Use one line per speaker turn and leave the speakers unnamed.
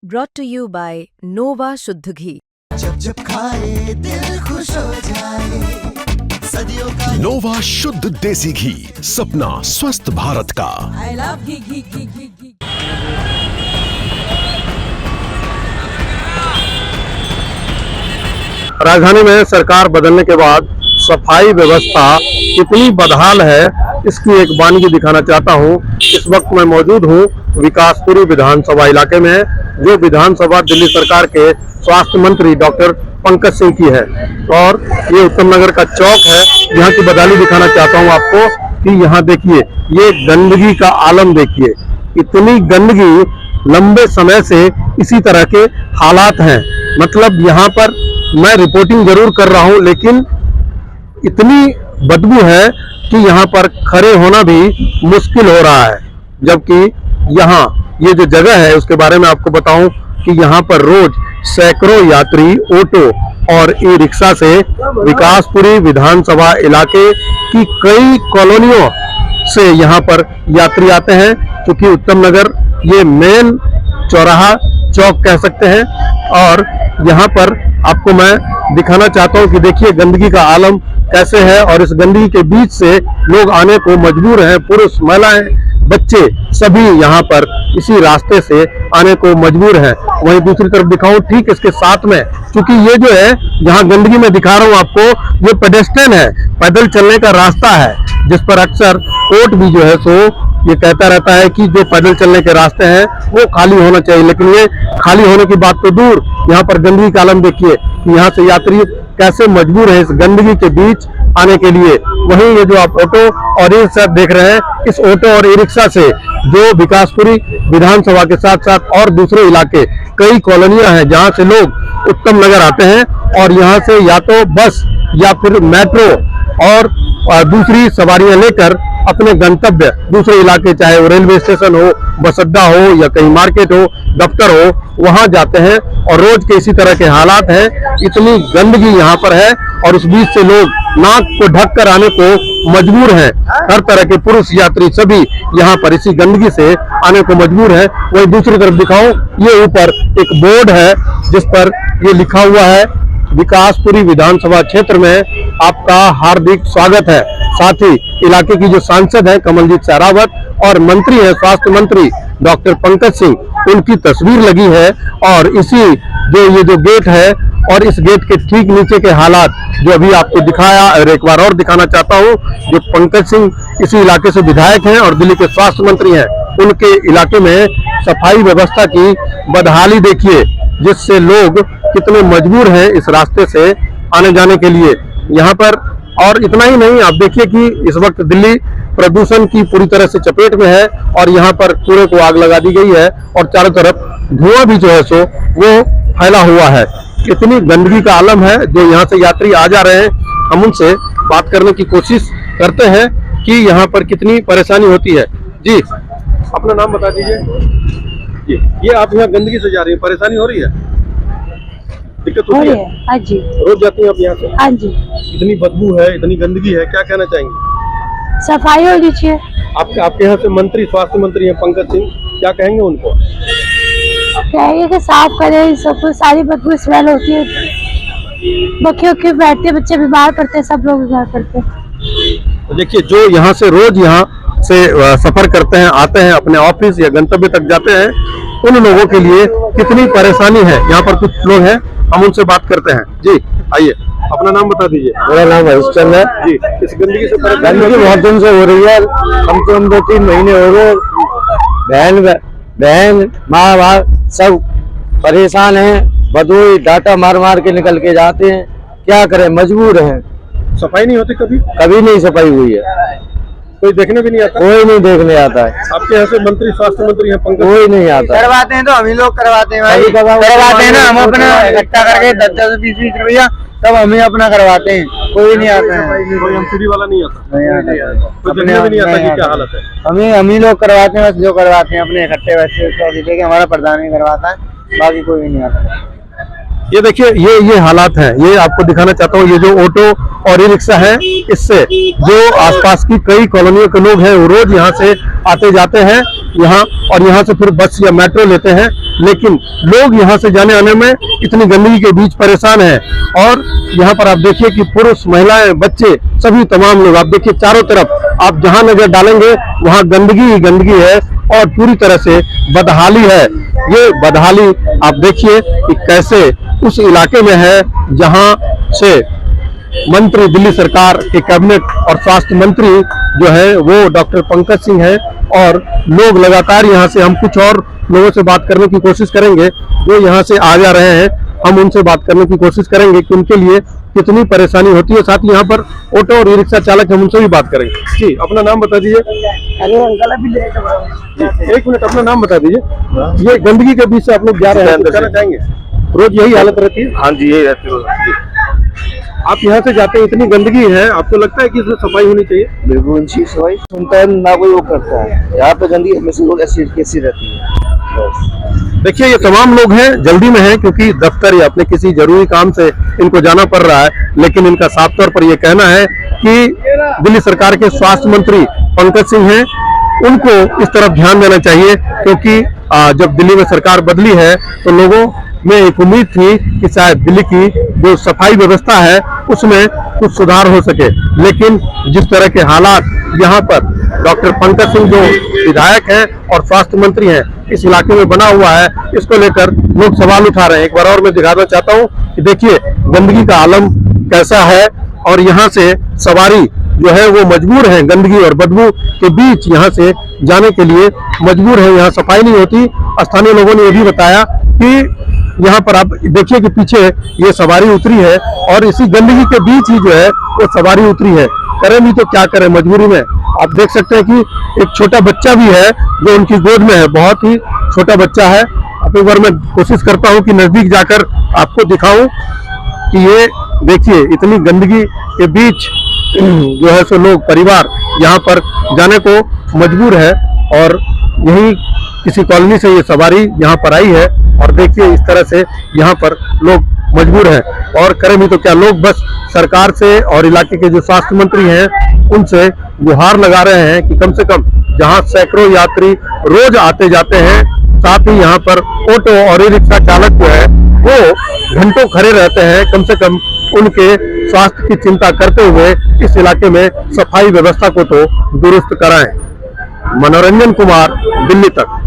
brought to you by Nova शुद्ध घी।
जब जब खाए दिल खुश हो जाए, सदियों का
नोवा शुद्ध देसी घी, सपना स्वस्थ भारत का।
I love घी।
राजधानी में सरकार बदलने के बाद सफाई व्यवस्था कितनी बदहाल है, इसकी एक वानगी दिखाना चाहता हूं। इस वक्त मैं मौजूद हूं विकासपुरी विधानसभा इलाके में, जो विधानसभा दिल्ली सरकार के स्वास्थ्य मंत्री डॉक्टर पंकज सिंह की है। और ये उत्तम नगर का चौक है, यहाँ की बदहाली दिखाना चाहता हूँ आपको कि यहाँ देखिए, ये गंदगी का आलम देखिए। इतनी गंदगी, लंबे समय से इसी तरह के हालात हैं। मतलब यहाँ पर मैं रिपोर्टिंग जरूर कर रहा हूँ, लेकिन इतनी बदबू है कि यहाँ पर खड़े होना भी मुश्किल हो रहा है। जबकि यहाँ ये जो जगह है उसके बारे में आपको बताऊं कि यहाँ पर रोज सैकड़ों यात्री ऑटो और ई रिक्शा से विकासपुरी विधानसभा इलाके की कई कॉलोनियों से यहाँ पर यात्री आते हैं। क्योंकि उत्तम नगर ये मेन चौराहा चौक कह सकते हैं। और यहाँ पर आपको मैं दिखाना चाहता हूँ कि देखिए गंदगी का आलम कैसे है, और इस गंदगी के बीच से लोग आने को मजबूर हैं। पुरुष, महिलाएं, बच्चे सभी यहाँ पर इसी रास्ते से आने को मजबूर हैं। वहीं दूसरी तरफ दिखाऊं ठीक इसके साथ में, क्योंकि ये जो है जहाँ गंदगी में दिखा रहा हूँ आपको, ये पेडेस्ट्रियन है, पैदल चलने का रास्ता है, जिस पर अक्सर कोर्ट भी जो है सो ये कहता रहता है कि जो पैदल चलने के रास्ते हैं वो खाली होना चाहिए। लेकिन ये खाली होने की बात तो दूर, यहाँ पर गंदगी का आलम देखिए कि यहाँ से यात्री कैसे मजबूर है इस गंदगी के बीच आने के लिए। वहीं ये जो आप ऑटो और ई रिक्शा देख रहे हैं, इस ऑटो और ई रिक्शा से जो विकासपुरी विधानसभा के साथ साथ और दूसरे इलाके कई कॉलोनियां हैं जहां से लोग उत्तम नगर आते हैं, और यहां से या तो बस या फिर मेट्रो और दूसरी सवारियां लेकर अपने गंतव्य दूसरे इलाके, चाहे वो रेलवे स्टेशन हो, बस अड्डा हो या कहीं मार्केट हो, दफ्तर हो, वहां जाते हैं। और रोज के इसी तरह के हालात हैं। इतनी गंदगी यहाँ पर है और उस बीच से लोग नाक को ढक कर आने को मजबूर हैं। हर तरह के पुरुष यात्री सभी यहाँ पर इसी गंदगी से आने को मजबूर है। वही दूसरी तरफ दिखाऊं, ये ऊपर एक बोर्ड है जिस पर ये लिखा हुआ है विकासपुरी विधानसभा क्षेत्र में आपका हार्दिक स्वागत है। साथ ही इलाके की जो सांसद है कमलजीत सहरावत और मंत्री है स्वास्थ्य मंत्री डॉक्टर पंकज सिंह, उनकी तस्वीर लगी है। और इसी ये जो गेट है और इस गेट के ठीक नीचे के हालात जो अभी आपको दिखाया और एक बार और दिखाना चाहता हूँ, जो पंकज सिंह इसी इलाके से विधायक हैं और दिल्ली के स्वास्थ्य मंत्री हैं, उनके इलाके में सफाई व्यवस्था की बदहाली देखिए, जिससे लोग कितने मजबूर हैं इस रास्ते से आने जाने के लिए यहाँ पर। और इतना ही नहीं, आप देखिए कि इस वक्त दिल्ली प्रदूषण की पूरी तरह से चपेट में है और यहाँ पर कूड़े को आग लगा दी गई है और चारों तरफ धुआं भी जो है सो वो फैला हुआ है। इतनी गंदगी का आलम है जो यहाँ से यात्री आ जा रहे हैं। हम उनसे बात करने की कोशिश करते हैं कि यहाँ पर कितनी परेशानी होती है। जी, अपना नाम बता दीजिए। जी, ये आप यहाँ गंदगी से जा रही है, परेशानी हो रही है, दिक्कत होती है?
हाँ जी।
रोज जाती हैं आप यहाँ से?
हाँ जी।
इतनी बदबू है, इतनी गंदगी है, क्या कहना चाहेंगे?
सफाई होनी चाहिए।
आपके यहाँ से मंत्री, स्वास्थ्य मंत्री हैं पंकज सिंह, क्या कहेंगे उनको?
कहेंगे कि साफ करें, सब सारी बदबू स्मेल होती है, बच्चे बैठते, बच्चे बीमार पड़ते हैं, सब लोग बीमार पड़ते हैं।
तो देखिए, जो यहाँ से रोज यहाँ से सफर करते हैं, आते हैं, अपने ऑफिस या गंतव्य तक जाते हैं, उन लोगों के लिए कितनी परेशानी है। यहाँ पर कुछ लोग हैं, हम उनसे बात करते हैं। जी आइए, अपना नाम बता दीजिए।
मेरा नाम हरिश्चंद है
जी। इस गंदगी से
गंदगी बहुत दिन से हो रही है, कम से कम 2-3 महीने हो गए। बहन माँ बाप सब परेशान हैं, बदबू डाटा मार मार के निकल के जाते हैं, क्या करें, मजबूर हैं।
सफाई नहीं होती कभी?
कभी नहीं सफाई हुई है,
कोई देखने भी नहीं आता?
कोई नहीं देखने आता है।
आपके यहाँ से मंत्री, स्वास्थ्य मंत्री हैं पंकज,
कोई नहीं आता।
करवाते हैं तो हम ही लोग करवाते हैं भाई, करवाते हैं ना, हम अपना इकट्ठा करके 10-20 रुपया तब हम ही अपना करवाते हैं, कोई नहीं आता है।
कोई एमसीडी वाला नहीं आता?
नहीं आता,
कोई देखने भी नहीं आता कि क्या हालत है?
हम ही लोग करवाते हैं, बस जो करवाते हैं अपने इकट्ठे वैसे हमारा प्रधान ही करवाता है, बाकी कोई भी नहीं आता।
ये देखिए, ये हालात हैं, ये आपको दिखाना चाहता हूँ। ये जो ऑटो और ई रिक्शा है, इससे जो आसपास की कई कॉलोनियों के लोग हैं वो रोज यहाँ से आते जाते हैं यहाँ, और यहाँ से फिर बस या मेट्रो लेते हैं लेकिन लोग यहाँ से जाने आने में इतनी गंदगी के बीच परेशान हैं। और यहाँ पर आप देखिए कि पुरुष, महिलाएं, बच्चे, सभी तमाम लोग, आप देखिए चारों तरफ आप जहाँ नजर डालेंगे वहाँ गंदगी ही गंदगी है और पूरी तरह से बदहाली है। ये बदहाली आप देखिए कि कैसे उस इलाके में है जहाँ से मंत्री, दिल्ली सरकार के कैबिनेट और स्वास्थ्य मंत्री जो है वो डॉक्टर पंकज सिंह है। और लोग लगातार यहाँ से, हम कुछ और लोगों से बात करने की कोशिश करेंगे जो यहाँ से आ जा रहे हैं, हम उनसे बात करने की कोशिश करेंगे कि उनके लिए कितनी परेशानी होती है। साथ ही यहाँ पर ऑटो और ई रिक्शा चालक, हम उनसे भी बात करेंगे। जी, अपना नाम बता दीजिए। एक मिनट, अपना नाम बता दीजिए। ये गंदगी के बीच से आप लोग जा रहे हैं, कहना चाहेंगे? रोज यही हालत रहती है?
हाँ जी, यही रहती है।
आप यहाँ से जाते हैं, इतनी गंदगी है, आपको लगता है कि इसमें सफाई होनी चाहिए?
बिल्कुल अच्छी सफाई सुनता है ना, कोई वो करता है। यहाँ पे गंदगी हमेशा लोग ऐसी रहती है।
देखिए ये तमाम लोग हैं, जल्दी में हैं क्योंकि दफ्तर या अपने किसी जरूरी काम से इनको जाना पड़ रहा है, लेकिन इनका साफ तौर पर यह कहना है कि दिल्ली सरकार के स्वास्थ्य मंत्री पंकज सिंह हैं, उनको इस तरफ ध्यान देना चाहिए। क्योंकि जब दिल्ली में सरकार बदली है तो लोगों में एक उम्मीद थी कि शायद दिल्ली की जो सफाई व्यवस्था है उसमें कुछ सुधार हो सके, लेकिन जिस तरह के हालात यहाँ पर डॉक्टर पंकज सिंह जो विधायक हैं और स्वास्थ्य मंत्री हैं इस इलाके में बना हुआ है, इसको लेकर लोग सवाल उठा रहे हैं। एक बार और मैं दिखाना चाहता हूँ कि देखिए गंदगी का आलम कैसा है और यहाँ से सवारी जो है वो मजबूर है, गंदगी और बदबू के बीच यहाँ से जाने के लिए मजबूर है। यहाँ सफाई नहीं होती। स्थानीय लोगों ने ये भी बताया कि यहाँ पर आप देखिए कि पीछे ये सवारी उतरी है और इसी गंदगी के बीच ही जो है वो सवारी उतरी है। करें भी तो क्या करें, मजबूरी में। आप देख सकते हैं कि एक छोटा बच्चा भी है जो उनकी गोद में है, बहुत ही छोटा बच्चा है। अब एक बार मैं कोशिश करता हूँ कि नजदीक जाकर आपको दिखाऊं कि ये देखिए इतनी गंदगी के बीच जो है सो लोग, परिवार यहाँ पर जाने को मजबूर है। और यही किसी कॉलोनी से ये सवारी यहाँ पर आई है और देखिए इस तरह से यहाँ पर लोग मजबूर हैं। और करें भी तो क्या, लोग बस सरकार से और इलाके के जो स्वास्थ्य मंत्री हैं उनसे गुहार लगा रहे हैं कि कम से कम जहाँ सैकड़ों यात्री रोज आते जाते हैं, साथ ही यहाँ पर ऑटो और ई रिक्शा चालक जो है वो घंटों खड़े रहते हैं, कम से कम उनके स्वास्थ्य की चिंता करते हुए इस इलाके में सफाई व्यवस्था को तो दुरुस्त कराएं। मनोरंजन कुमार, दिल्ली तक।